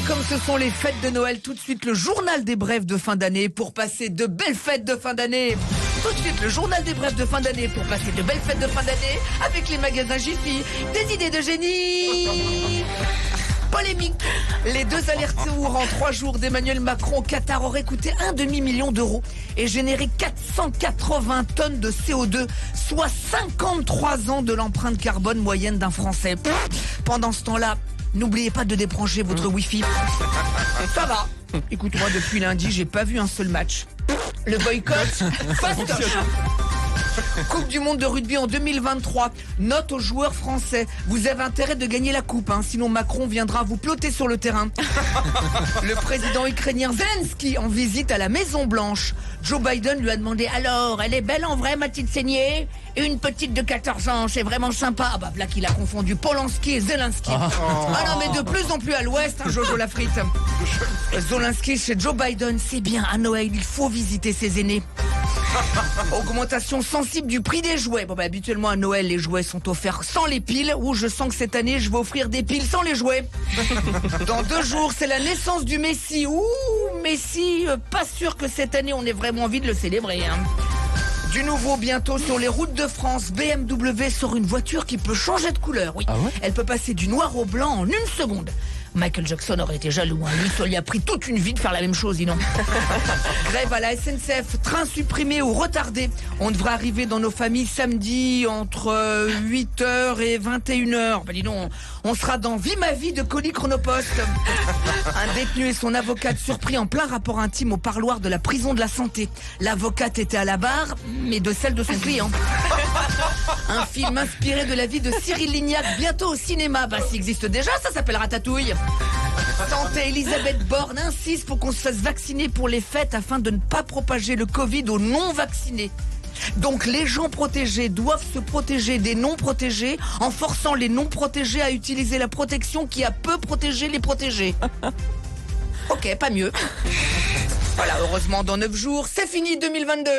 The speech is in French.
comme ce sont les fêtes de Noël, tout de suite le journal des brèves de fin d'année pour passer de belles fêtes de fin d'année. Tout de suite le journal des brèves de fin d'année pour passer de belles fêtes de fin d'année avec les magasins Jiffy. Des idées de génie. Polémique. Les 2 allers-retours en 3 jours d'Emmanuel Macron au Qatar auraient coûté 1 demi-million d'euros et généré 480 tonnes de CO2, soit 53 ans de l'empreinte carbone moyenne d'un Français. Pendant ce temps-là, n'oubliez pas de débrancher votre Wi-Fi. Ça va. Écoute-moi, depuis lundi, j'ai pas vu un seul match. Le boycott, fastoche. Coupe du monde de rugby en 2023. Note aux joueurs français. Vous avez intérêt de gagner la coupe, sinon Macron viendra vous ploter sur le terrain. Le président ukrainien Zelensky en visite à la Maison Blanche. Joe Biden lui a demandé: alors, elle est belle en vrai, ma petite saignée? Une petite de 14 ans, c'est vraiment sympa. Ah bah là qu'il a confondu Polanski et Zelensky. Ah non, mais de plus en plus à l'ouest, Jojo la frite. Zelensky chez Joe Biden, c'est bien, à Noël, il faut visiter ses aînés. Augmentation sensible du prix des jouets. Bon bah habituellement à Noël les jouets sont offerts sans les piles. Ou je sens que cette année je vais offrir des piles sans les jouets. Dans 2 jours c'est la naissance du Messi. Ouh Messi, pas sûr que cette année on ait vraiment envie de le célébrer. Du nouveau bientôt sur les routes de France, BMW sort une voiture qui peut changer de couleur. Oui, elle peut passer du noir au blanc en 1 seconde. Michael Jackson aurait été jaloux. Lui, ça lui a pris toute une vie de faire la même chose, dis donc. Grève à la SNCF, train supprimé ou retardé. On devrait arriver dans nos familles samedi entre 8h et 21h. Ben dis donc, on sera dans Vie ma vie de Colis Chronopost. Un détenu et son avocate surpris en plein rapport intime au parloir de la prison de la Santé. L'avocate était à la barre, mais de celle de son client. Un film inspiré de la vie de Cyril Lignac, bientôt au cinéma. Bah, s'il existe déjà, ça s'appelle Ratatouille. Santé, Elisabeth Borne insiste pour qu'on se fasse vacciner pour les fêtes afin de ne pas propager le Covid aux non-vaccinés. Donc les gens protégés doivent se protéger des non-protégés en forçant les non-protégés à utiliser la protection qui a peu protégé les protégés. Ok, pas mieux. Voilà, heureusement dans 9 jours, c'est fini 2022.